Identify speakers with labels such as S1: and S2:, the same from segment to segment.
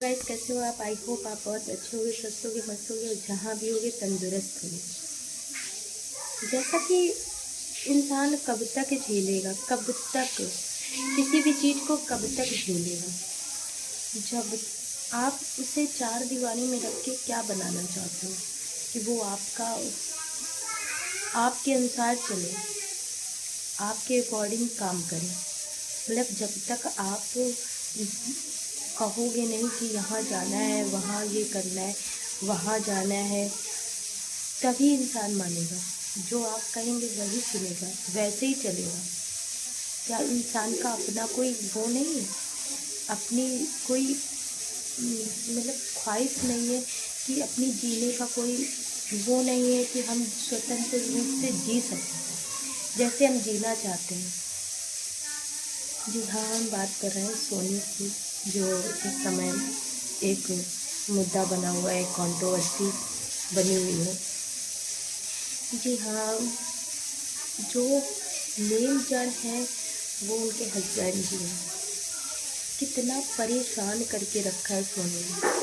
S1: Guys, कैसे हो आप? आई होप आप बहुत अच्छे होगे, स्वस्थ होगे, मस्त होगे और जहाँ भी होगे तंदुरुस्त होगे। जैसा कि इंसान कब तक झेलेगा, कब तक किसी भी चीज़ को कब तक झेलेगा, जब आप उसे चार दीवारी में रख के क्या बनाना चाहते हो कि वो आपके अनुसार चले, आपके अकॉर्डिंग काम करे। मतलब जब तक आप कहोगे नहीं कि यहाँ जाना है, वहाँ ये करना है, वहाँ जाना है, तभी इंसान मानेगा। जो आप कहेंगे वही सुनेगा, वैसे ही चलेगा। क्या इंसान का अपना कोई वो नहीं है, अपनी कोई मतलब ख्वाहिश नहीं है कि अपनी जीने का कोई वो नहीं है कि हम स्वतंत्र रूप से जी सकें जैसे हम जीना चाहते हैं। जी हाँ, हम बात कर रहे हैं सोनी की, जो इस समय एक मुद्दा बना हुआ है, कंट्रोवर्सी बनी हुई है। जी हाँ, जो मेन जड़ है वो उनके हस्बैंड जी हैं। कितना परेशान करके रखा है सोनी ने।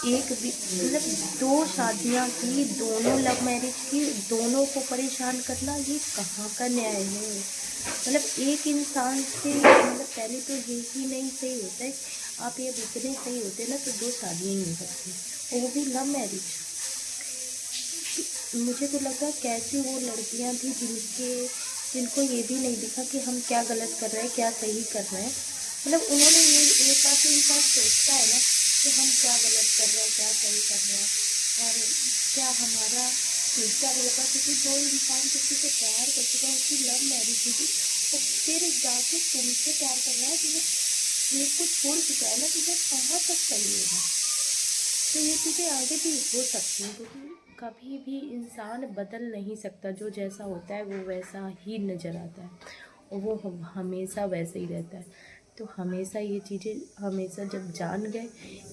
S1: एक भी मतलब दो शादियाँ की, दोनों लव मैरिज की, दोनों को परेशान करना, ये कहाँ का न्याय है? मतलब एक इंसान से मतलब पहले तो यही नहीं सही होता है। आप ये इतने सही होते ना तो दो शादियाँ ही नहीं करती, और वो भी लव मैरिज। मुझे तो लगा कैसी वो लड़कियां थी जिनको ये भी नहीं दिखा कि हम क्या गलत कर रहे हैं, क्या सही कर रहे हैं। मतलब उन्होंने ये एक बात इंसान सोचता है ना कि हम क्या गलत कर रहे हैं, क्या सही कर रहे हैं, और क्या हमारा फ्यूचर होगा। क्योंकि जो इंसान किसी से प्यार कर चुका है, उसकी लव मैरिज थी, तो फिर जाके तुमसे प्यार कर रहा है कि वो को छोड़ चुका है ना, तो वो कहाँ तक सही होगा? तो ये चीज़ें आगे भी हो सकती हैं, क्योंकि कभी भी इंसान बदल नहीं सकता। जो जैसा होता है वो वैसा ही नज़र आता है, और वो हमेशा वैसे ही रहता है। तो हमेशा ये चीज़ें हमेशा जब जान गए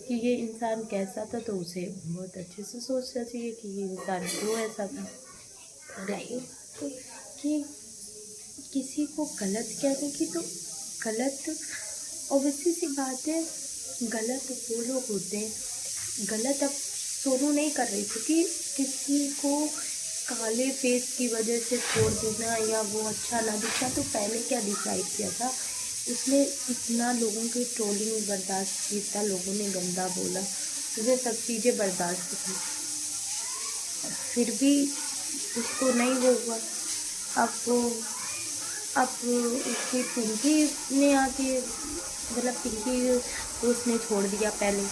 S1: कि ये इंसान कैसा था, तो उसे बहुत अच्छे से सोचना चाहिए कि ये इंसान क्यों ऐसा था। रही तो कि किसी को गलत कहने की, तो गलत ऑब्वियसली सी बात है, गलत वो लोग होते हैं। गलत अब सोनू नहीं कर रही थी कि किसी को काले फेस की वजह से छोड़ देना या वो अच्छा ना दिखना। तो पहले क्या डिसाइड किया था उसने? इतना लोगों की ट्रोलिंग बर्दाश्त की, इतना लोगों ने गंदा बोला, उसे सब चीज़ें बर्दाश्त की, फिर भी उसको नहीं वो हुआ। अब उसकी पिंकी ने आके मतलब पिंकी उसने छोड़ दिया पहले,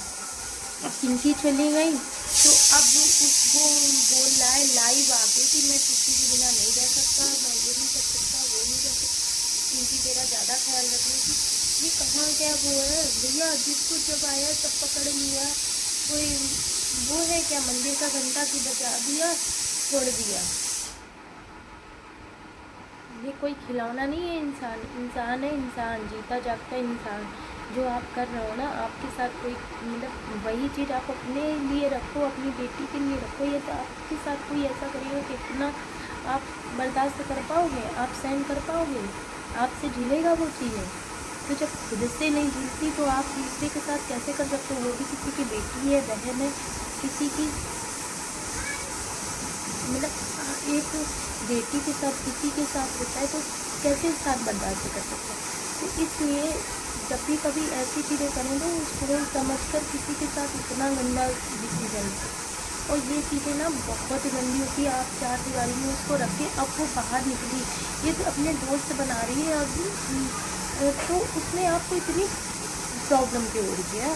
S1: पिंकी चली गई, तो अब उसको बोल रहा है लाइव आके कि मैं किसी के बिना नहीं रह सकता, मैं ये नहीं कर सकता, वो नहीं कर सकता, पिंकी तेरा ज़्यादा ख्याल रखने की। ये कहाँ क्या वो है भैया? जिसको जब आया तब पकड़ लिया। कोई वो है क्या? मंदिर का घंटा की बजा दिया, छोड़ दिया। ये कोई खिलौना नहीं है। इंसान है, इंसान जीता जागता इंसान। जो आप कर रहे हो ना, आपके साथ कोई मतलब वही चीज़ आप अपने लिए रखो, अपनी बेटी के लिए रखो। ये तो आपके साथ कोई ऐसा करेगा कि इतना आप बर्दाश्त कर पाओगे, आप सहन कर पाओगे, आपसे झेलेगा वो चीज़ें? तो जब खुद से नहीं झेलती तो आप दूसरे के साथ कैसे कर सकते हो? वो भी किसी की बेटी है, बहन है, किसी की मतलब एक बेटी के साथ किसी के साथ होता है तो कैसे साथ बर्दाश्त कर सकता है? तो इसलिए जब भी कभी ऐसी चीज़ें करें तो उसको समझ कर किसी के साथ इतना गंदा डिसीजन। और ये चीज़ें ना बहुत गंदी होती है। आप चार दीवारी में उसको रखें, अब वो बाहर निकली, ये तो अपने दोस्त बना रही है अब, तो उसने आपको इतनी प्रॉब्लम क्यों हो रही है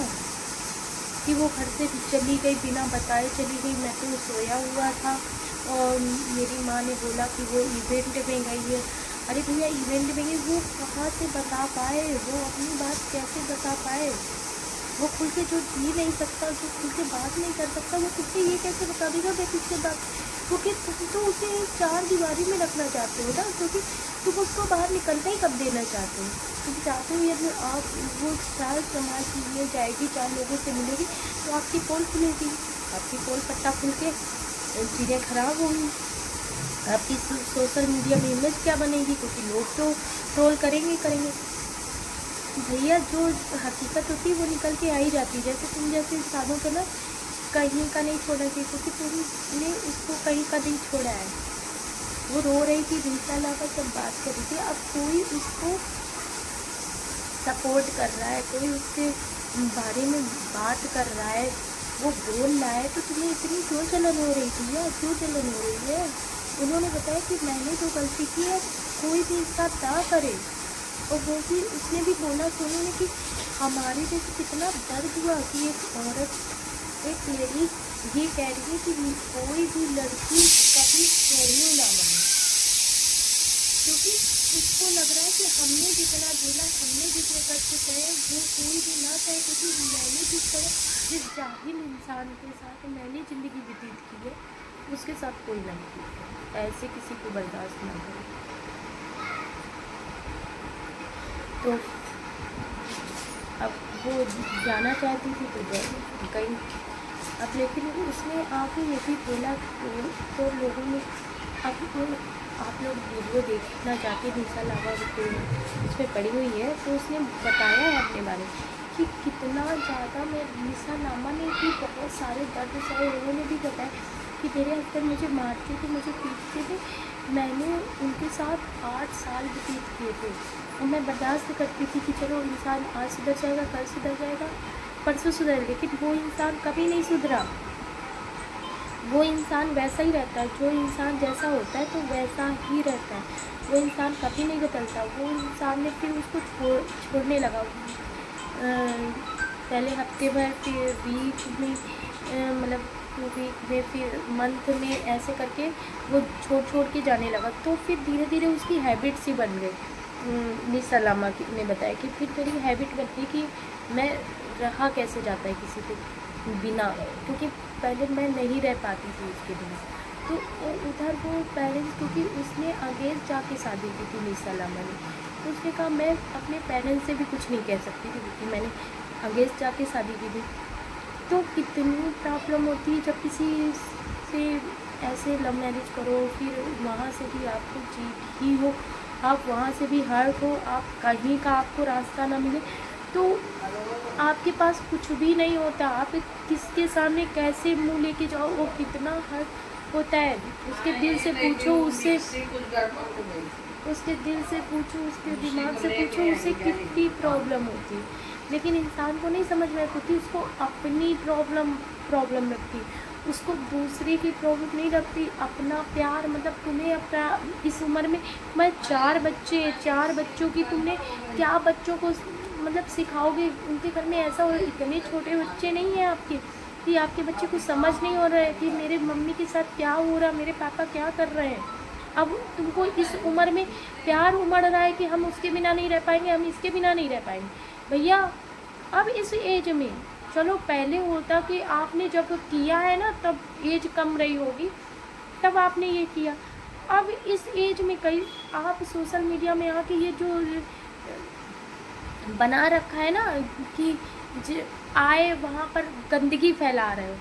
S1: कि वो घर से चली गई, बिना बताए चली गई। मैं तो सोया हुआ था और मेरी माँ ने बोला कि वो इवेंट में गई है। अरे भैया, इवेंट में गई, वो कहाँ से बता पाए? वो अपनी बात कैसे बता पाए? वो खुल के जो जी नहीं सकता, जो खुल के बात नहीं कर सकता, वो खुद से ये कैसे बता देगा मैं किससे बात? क्योंकि तुम तो उसे चार दीवारी में रखना चाहते हो ना, क्योंकि तुम उसको बाहर निकलने ही कब देना चाहते हो? तुम चाहते हो यदि आप वो चार समाज में जाएगी, चार लोगों से मिलेगी, तो आपकी पोल खुलेगी, आपकी पोल पट्टा खुल के चीज़ें खराब होंगी। आपकी सोशल मीडिया में इमेज क्या बनेगी? क्योंकि लोग तो ट्रोल करेंगे करेंगे। भैया जो हकीकत होती है वो निकल के आ ही जाती है। जैसे तुम जैसे इंसानों को ना कहीं का नहीं छोड़ा चाहिए, क्योंकि तुमने उसको कहीं का नहीं छोड़ा है। वो रो रही थी, इंशाल्लाह का सब बात कर रही थी, अब कोई उसको सपोर्ट कर रहा है, कोई उसके बारे में बात कर रहा है, वो बोल रहा है, तो तुम्हें इतनी क्यों जलन हो रही थी या क्यों जलन हो रही है? उन्होंने बताया कि मैंने जो गलती की है कोई भी इसका ना करे। और वो भी उसने भी बोला सोनू ने कि हमारे जैसे कितना दर्द हुआ कि एक औरत, एक लेडी ये कह रही है कि कोई भी लड़की कभी छोड़ने ना लगे, क्योंकि उसको लग रहा है कि हमने जितना झेला, हमने जितने कष्ट सहे वो कोई भी ना सहे, क्योंकि मैंने जिस जाहिल इंसान के साथ मैंने ज़िंदगी व्यतीत की है उसके साथ कोई नहीं की, ऐसे किसी को बर्दाश्त ना करे। तो अब वो जाना चाहती थी तो गई। अब लेकिन उसने आके ये भी बोला तो लोगों ने, अब आप लोग वीडियो देखना चाहते हैं, इंशाल्लाह उस पर पड़ी हुई है, तो उसने बताया है अपने बारे में कि कितना ज़्यादा मैं निशा ने भी बहुत सारे दर्द सहे। उन्होंने भी बताया कि मेरे हस्बैंड मुझे मारते थे, मुझे पीटते थे, मैंने उनके साथ 8 साल व्यतीत किए थे और मैं बर्दाश्त करती थी कि चलो इंसान आज सुधर जाएगा, कल सुधर जाएगा, परसों सुधर, लेकिन वो इंसान कभी नहीं सुधरा। वो इंसान वैसा ही रहता है, जो इंसान जैसा होता है तो वैसा ही रहता है, वो इंसान कभी नहीं बदलता। वो इंसान ने फिर उसको छोड़ने लगा, पहले हफ्ते भर, फिर वीक में, मतलब वीक में, फिर मंथ में, ऐसे करके वो छोड़ के जाने लगा। तो फिर धीरे धीरे उसकी हैबिट सी बन गई। निशा ने बताया कि फिर मेरी हैबिट बन गई कि मैं रहा कैसे जाता है किसी के बिना, क्योंकि पहले मैं नहीं रह पाती थी उसके बिना। तो उधर वो पेरेंट्स, क्योंकि उसने अगेंस्ट जाके शादी की थी निशा ने, तो उसने कहा मैं अपने पेरेंट्स से भी कुछ नहीं कह सकती थी क्योंकि मैंने अगेंस्ट जाके शादी की थी। तो कितनी प्रॉब्लम होती है जब किसी से ऐसे लव मैरिज करो, फिर वहाँ से भी आपको जीत ही हो, आप वहाँ से भी हर्ट हो, आप कहीं का आपको रास्ता ना मिले, तो आपके पास कुछ भी नहीं होता, आप किसके सामने कैसे मुंह लेके जाओ, वो कितना हर्ट होता है। उसके दिल से पूछो, उसके दिल से पूछो, उसके दिमाग से पूछो, उसे कितनी प्रॉब्लम होती है। लेकिन इंसान को नहीं समझ में आती, उसको अपनी प्रॉब्लम लगती, उसको दूसरे की प्रॉब्लम नहीं लगती। अपना प्यार, मतलब तुम्हें अपना इस उम्र में, मैं 4 बच्चों की तुमने क्या बच्चों को मतलब सिखाओगे? उनके घर में ऐसा हो, इतने छोटे बच्चे नहीं हैं आपके कि आपके बच्चे को समझ नहीं हो रहा है कि मेरे मम्मी के साथ क्या हो रहा, मेरे पापा क्या कर रहे हैं। अब तुमको इस उम्र में प्यार उमड़ रहा है कि हम उसके बिना नहीं रह पाएंगे, हम इसके बिना नहीं रह पाएंगे। भैया अब इस एज में, चलो पहले होता कि आपने जब किया है ना तब एज कम रही होगी, तब आपने ये किया। अब इस एज में कई आप सोशल मीडिया में आके ये जो बना रखा है ना कि आए वहाँ पर गंदगी फैला रहे हो,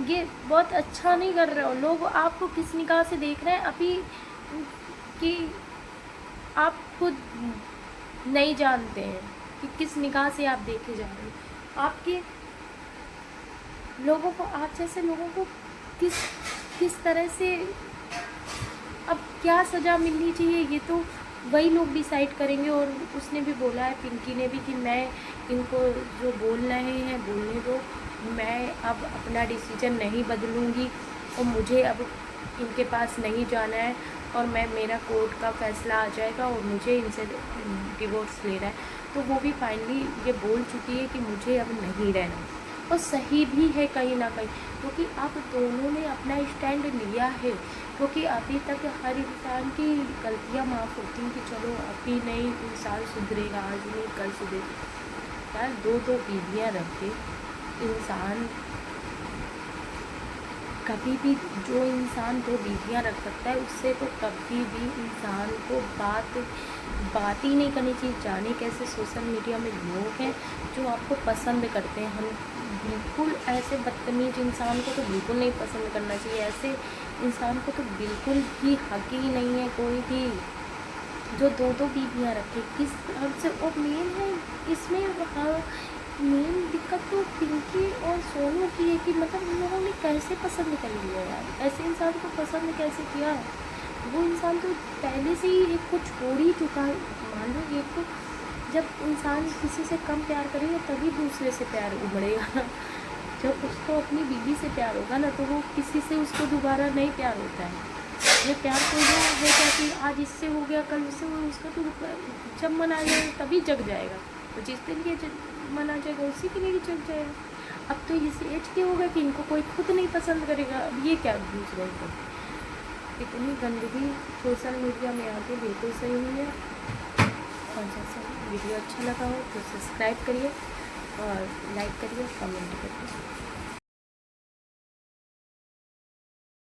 S1: ये बहुत अच्छा नहीं कर रहे हो। लोग आपको किस निगाह से देख रहे हैं अभी कि आप खुद नहीं जानते हैं कि किस निगाह से आप देखे जा रहे हो। आपके लोगों को, आप जैसे लोगों को किस तरह से अब क्या सज़ा मिलनी चाहिए, ये तो वही लोग डिसाइड करेंगे। और उसने भी बोला है, पिंकी ने भी, कि मैं इनको जो बोल रहे हैं बोलने दो, मैं अब अपना डिसीजन नहीं बदलूँगी और मुझे अब इनके पास नहीं जाना है, और मेरा कोर्ट का फैसला आ जाएगा और मुझे इनसे डिवोर्स लेना है। तो वो भी फाइनली ये बोल चुकी है कि मुझे अब नहीं रहना, और सही भी है कहीं ना कहीं, क्योंकि अब दोनों ने अपना स्टैंड लिया है। क्योंकि अभी तक हर इंसान की गलतियां माफ़ होती हैं कि चलो अभी नहीं, इंसान सुधरेगा, आज नहीं कल सुधरेगा। यार 2 बीवियाँ रखे इंसान, कभी भी जो इंसान 2 बीवियाँ रख सकता है उससे तो कभी भी इंसान को बात ही नहीं करनी चाहिए। जाने कैसे सोशल मीडिया में लोग हैं जो आपको पसंद करते हैं, हम बिल्कुल ऐसे बदतमीज इंसान को तो बिल्कुल नहीं पसंद करना चाहिए। ऐसे इंसान को तो बिल्कुल ही हक ही नहीं है कोई भी जो दो दो बीवियाँ रखे, किस हद से। और मेन है इसमें, हाँ, मेन दिक्कत तो पिंकी और सोनू की है कि मतलब उन लोगों ने कैसे पसंद कर लिया यार, ऐसे इंसान को पसंद कैसे किया। वो इंसान तो पहले से ही एक को छोड़ ही चुका है। मान लो एक को, जब इंसान किसी से कम प्यार करेगा तभी दूसरे से प्यार उमड़ेगा। जब उसको अपनी बीवी से प्यार होगा ना, तो वो किसी से उसको दोबारा नहीं प्यार होता है। ये प्यार कोई हो क्या कि आज इससे हो गया कल उससे हो, उसका तो जब मन आ जाएगा तभी जग जाएगा। तो जिस दिन के मन आ जाएगा उसी के लिए जग जाएगा। अब तो इस एज के हो गए कि इनको कोई खुद नहीं पसंद करेगा, अब ये क्या दूसरों को। इतनी गंदगी सोशल मीडिया में आके बिल्कुल सही नहीं है। और जैसा वीडियो अच्छा लगा हो तो सब्सक्राइब करिए और लाइक करिए, कमेंट करिए।